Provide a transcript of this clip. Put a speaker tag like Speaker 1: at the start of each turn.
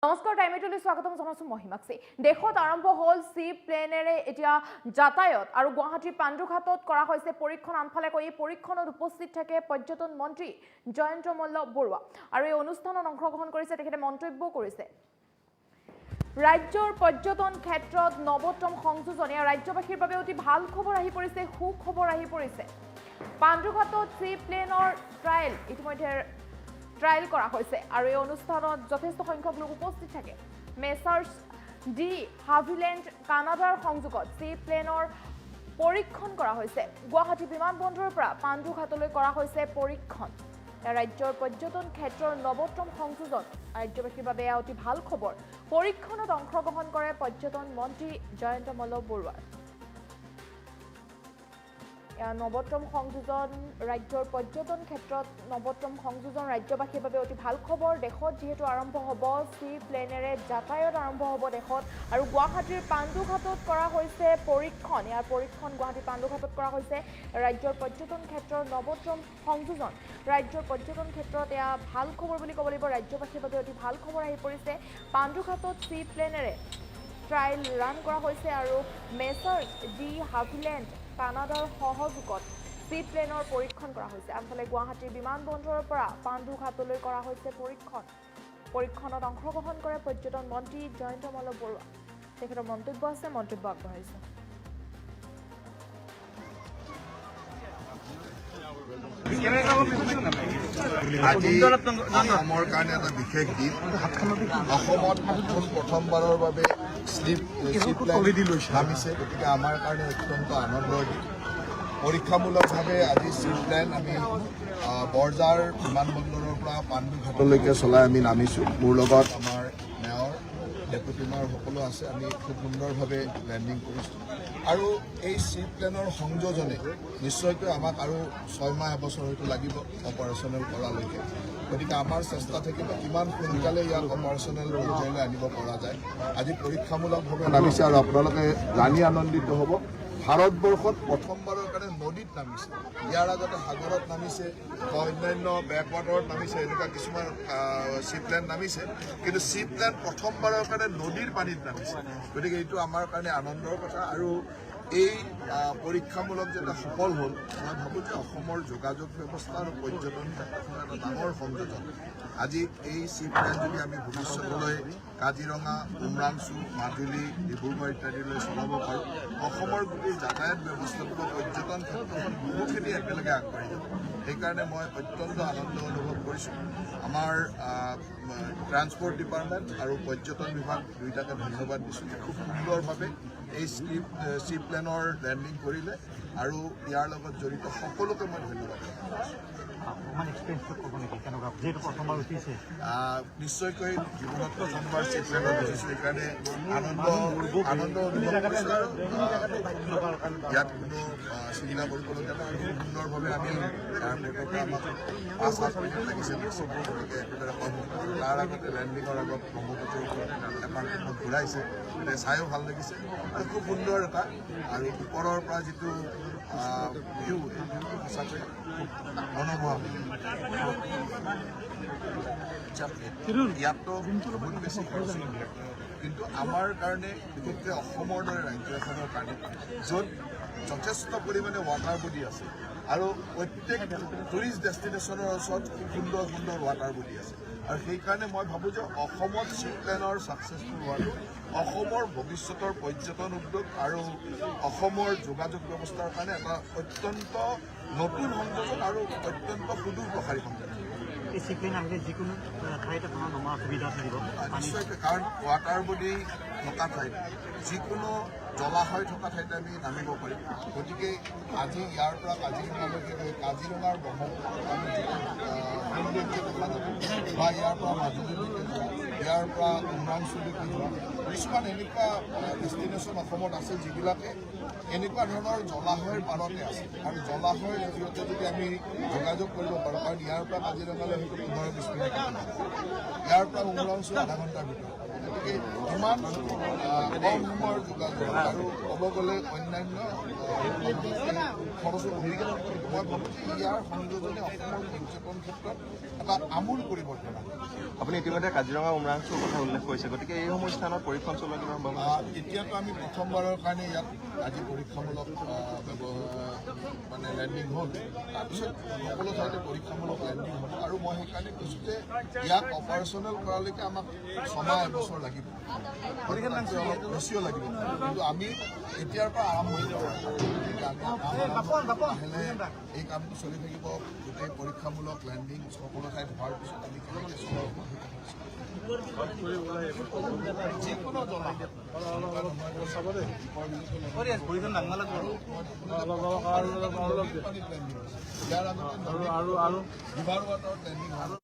Speaker 1: নমস্কাৰ টাইমেটলৈ স্বাগতম জনাইছো মহিমাক্ষী। দেশত আৰম্ভ হ'ল সি প্লেনেৰে এতিয়া যাতায়াত আৰু গুৱাহাটীৰ পাণ্ডুঘাটত কৰা হৈছে পৰীক্ষণ। আনফালে কৈ এই পৰীক্ষণত উপস্থিত থাকে পৰ্যটন মন্ত্ৰী জয়ন্ত মল্ল বৰুৱা আৰু এই অনুষ্ঠানত অংশগ্ৰহণ কৰিছে, তেখেতে মন্তব্য কৰিছে। ৰাজ্যৰ পৰ্যটন ক্ষেত্ৰত নৱতম সংযোজন, এয়া ৰাজ্যবাসীৰ বাবে অতি ভাল খবৰ আহি পৰিছে, সুখবৰ আহি পৰিছে। পাণ্ডুঘাটত সি প্লেনৰ ট্ৰায়েল ইতিমধ্যে ট্ৰায়েল কৰা হৈছে আৰু এই অনুষ্ঠানত যথেষ্ট সংখ্যক লোক উপস্থিত থাকে। মেচাৰ্ছ ডি হাভিলেণ্ড কানাডাৰ সংযোগত সি প্লেনৰ পৰীক্ষণ কৰা হৈছে। গুৱাহাটী বিমানবন্দৰৰ পৰা পাণ্ডুঘাটলৈ কৰা হৈছে পৰীক্ষণ। ৰাজ্যৰ পৰ্যটন ক্ষেত্ৰৰ নৱতম সংযোজন, ৰাজ্যবাসীৰ বাবে এয়া অতি ভাল খবৰ। পৰীক্ষণত অংশগ্ৰহণ কৰে পৰ্যটন মন্ত্ৰী জয়ন্ত মল্ল বৰুৱা। নৱতম সংযোজন, ৰাজ্যৰ পৰ্যটন ক্ষেত্ৰত নৱতম সংযোজন ৰাজ্যবাসীৰ বাবে অতি ভাল খবৰ। দেশত যিহেতু আৰম্ভ হ'ব সি প্লেনেৰে যাতায়াত আৰম্ভ হ'ব দেশত আৰু গুৱাহাটীৰ পাণ্ডুঘাটত কৰা হৈছে পৰীক্ষণ। ইয়াৰ পৰীক্ষণ গুৱাহাটীৰ পাণ্ডুঘাটত কৰা হৈছে। ৰাজ্যৰ পৰ্যটন ক্ষেত্ৰৰ নৱতম সংযোজন, ৰাজ্যৰ পৰ্যটন ক্ষেত্ৰত এয়া ভাল খবৰ বুলি ক'ব লাগিব। ৰাজ্যবাসীৰ বাবে অতি ভাল খবৰ আহি পৰিছে। পাণ্ডুঘাটত সি প্লেনেৰে ট্ৰায়েল ৰান কৰা হৈছে আৰু মেচাৰ্ছ ডি হাভিলেণ্ড কানাডাৰ সহযোগত সি প্লেনৰ পৰীক্ষণ কৰা হৈছে। আনফালে গুৱাহাটীৰ বিমানবন্দৰৰ পৰা পাণ্ডুঘাটলৈ কৰা হৈছে পৰীক্ষণ। পৰীক্ষণত অংশগ্ৰহণ কৰে পৰ্যটন মন্ত্ৰী জয়ন্ত মল্ল বৰুৱা। তেখেতৰ মন্তব্য আছে, মন্তব্য আগবঢ়াইছে।
Speaker 2: আজি অসমৰ কাৰণে এটা বিশেষ দিন। অসমত প্ৰথমবাৰৰ বাবে নামিছে, গতিকে আমাৰ কাৰণে অত্যন্ত আনন্দৰ দিন। পৰীক্ষামূলকভাৱে আজি চি প্লেন আমি বৰঝাৰ বিমানবন্দৰৰ পৰা পাণ্ডুঘাটলৈকে চলাই আমি নামিছোঁ। মোৰ লগত আমাৰ মেয়ৰ, ডেপুটি মেয়ৰ সকলো আছে। আমি খুব সুন্দৰভাৱে লেণ্ডিং কৰিছোঁ আৰু এই চি প্লেনৰ সংযোজনে নিশ্চয়কৈ আমাক আৰু 6 মাহ এবছৰ হয়তো লাগিব অপাৰেশ্যনেল কৰালৈকে। গতিকে আমাৰ চেষ্টা থাকিব কিমান সোনকালে ইয়াক অপাৰেশ্যনেল পৰ্যায়লৈ আনিব পৰা যায়। আজি পৰীক্ষামূলকভাৱে নামিছে আৰু আপোনালোকে জানি আনন্দিত হ'ব, ভাৰতবৰ্ষত প্ৰথমবাৰৰ কাৰণে নদীত নামিছে। ইয়াৰ আগতে সাগৰত নামিছে বা অন্যান্য বেকৱাটাৰত নামিছে, এনেকুৱা কিছুমান চি প্লেন নামিছে, কিন্তু চি প্লেন প্ৰথমবাৰৰ কাৰণে নদীৰ পানীত নামিছে। গতিকে এইটো আমাৰ কাৰণে আনন্দৰ কথা আৰু এই পৰীক্ষামূলক যেতিয়া সফল হ'ল, মই ভাবোঁ যে অসমৰ যোগাযোগ ব্যৱস্থা আৰু পৰ্যটন ক্ষেত্ৰখনৰ এটা ডাঙৰ সংযোজন। আজি এই চি প্লেন যদি আমি ভৱিষ্যতলৈ কাজিৰঙা, উমৰাংচু, মাজুলী, ডিব্ৰুগড় ইত্যাদিলৈ চলাব পাৰোঁ, অসমৰ গোটেই যাতায়াত ব্যৱস্থাটো পৰ্যটন ক্ষেত্ৰখন বহুখিনি একেলগে আগবাঢ়ি যাব। সেইকাৰণে মই অত্যন্ত আনন্দ অনুভৱ কৰিছোঁ। আমাৰ ট্ৰান্সপৰ্ট ডিপাৰ্টমেণ্ট আৰু পৰ্যটন বিভাগ দুয়োটাকে ধন্যবাদ দিছোঁ। খুব সুন্দৰভাৱে এই চি প্লেনৰ লেণ্ডিং কৰিলে আৰু ইয়াৰ লগত জড়িত সকলোকে মই ধন্যবাদ নিশ্চয়কৈ জীৱনত প্ৰথমবাৰ চি প্লেনত উঠিছোঁ, সেইকাৰণে আনন্দ অনুভৱ কৰিছোঁ আৰু ইয়াত কোনো চিন্তা কৰিবলগীয়া নাই। খুব সুন্দৰভাৱে আমি এয়াৰপৰ্টৰ পৰা আমাক 5-7 মিনিট লাগিছে গতিকে একেবাৰে কম। তাৰ আগতে লেণ্ডিঙৰ আগত ব্ৰহ্মপুত্ৰৰ ওপৰত এপাৰ্টখন ঘূৰাইছে, গতিকে চায়ো ভাল লাগিছে আৰু খুব সুন্দৰ এটা আৰু ওপৰৰ পৰা যিটো ভিউ, এই ভিউটো সঁচাকৈ খুব মনোমোহা। ইয়াততো বহুত বেছি খৰচ, কিন্তু আমাৰ কাৰণে বিশেষকৈ অসমৰ দৰে ৰাজ্য এখনৰ কাৰণে য'ত যথেষ্ট পৰিমাণে ৱাটাৰ বডি আছে আৰু প্ৰত্যেক টুৰিষ্ট ডেষ্টিনেশ্যনৰ ওচৰত খুব সুন্দৰ সুন্দৰ ৱাটাৰ বডি আছে আৰু সেইকাৰণে মই ভাবোঁ যে অসমত চি প্লেনৰ ছাকচেছফুল হোৱাটো অসমৰ ভৱিষ্যতৰ পৰ্যটন উদ্যোগ আৰু অসমৰ যোগাযোগ ব্যৱস্থাৰ কাৰণে এটা অত্যন্ত নতুন সংযোজন আৰু অত্যন্ত সুদূৰ প্ৰসাৰী সংযোজন।
Speaker 3: এই চি প্লেন আহিলে যিকোনো ঠাইত আপোনাৰ নমাৰ সুবিধা থাকিব
Speaker 2: নিশ্চয়কৈ, কাৰণ ৱাটাৰ বডি থকা ঠাইত যিকোনো জলাশয় থকা ঠাইতে আমি নামিব পাৰিম। গতিকে আজি ইয়াৰ পৰা কাজিৰঙালৈকে গৈ কাজিৰঙাৰ ব্ৰহ্মপুত্ৰত আমি যিটো সৌন্দৰ্য দেখা যাব বা ইয়াৰ পৰা মাজুলীলৈকে যোৱা, ইয়াৰ পৰা উমৰাংচুলৈকে যোৱা, কিছুমান এনেকুৱা ডেষ্টিনেশ্যন অসমত আছে যিবিলাকে এনেকুৱা ধৰণৰ জলাশয়ৰ পাৰতে আছে আৰু জলাশয়ৰ জৰিয়তে যদি আমি যোগাযোগ কৰিব পাৰোঁ কাৰণ ইয়াৰ পৰা কাজিৰঙালৈ হয়তো 15-20 মিনিট ইয়াৰ পৰা উমৰাংচু আধা ঘণ্টাৰ ভিতৰত গতিকে ইমান কম সময়ৰ যোগাযোগ আৰু ক'ব গ'লে অন্যান্য খৰচো গতিকে মই ভাবোঁ যে ইয়াৰ সংযোজনে অসমৰ পৰ্যটন ক্ষেত্ৰত এটা আমূল পৰিৱৰ্তন আনে
Speaker 4: আপুনি ইতিমধ্যে কাজিৰঙা উমৰাংচুৰ কথা উল্লেখ কৰিছে গতিকে এইসমূহ স্থানত পৰীক্ষণ চলোৱা কিবা সম্ভাৱনা আছে?
Speaker 2: এতিয়াতো আমি প্ৰথমবাৰৰ কাৰণে ইয়াত আজি পৰীক্ষামূলক মানে লেণ্ডিং হ'ল তাৰপিছত সকলো ঠাইতে পৰীক্ষামূলক লেণ্ডিং হ'ব আৰু মই সেইকাৰণে কৈছোঁ যে ইয়াক অপাৰেশ্যনেল কৰালৈকে আমাক 6 এবছৰ লাগিব অলপ বেছিও লাগিব কিন্তু আমি এতিয়াৰ পৰা আৰম্ভ কৰিব এই কামটো চলি থাকিব গোটেই পৰীক্ষামূলক লেণ্ডিং সকলো ঠাইত হোৱাৰ পিছত আমি কেনেকৈ চলাব যিকোনো জলাশয় ইয়াৰ আগতে ৰিভাৰ ৱাটাৰ লেণ্ডিং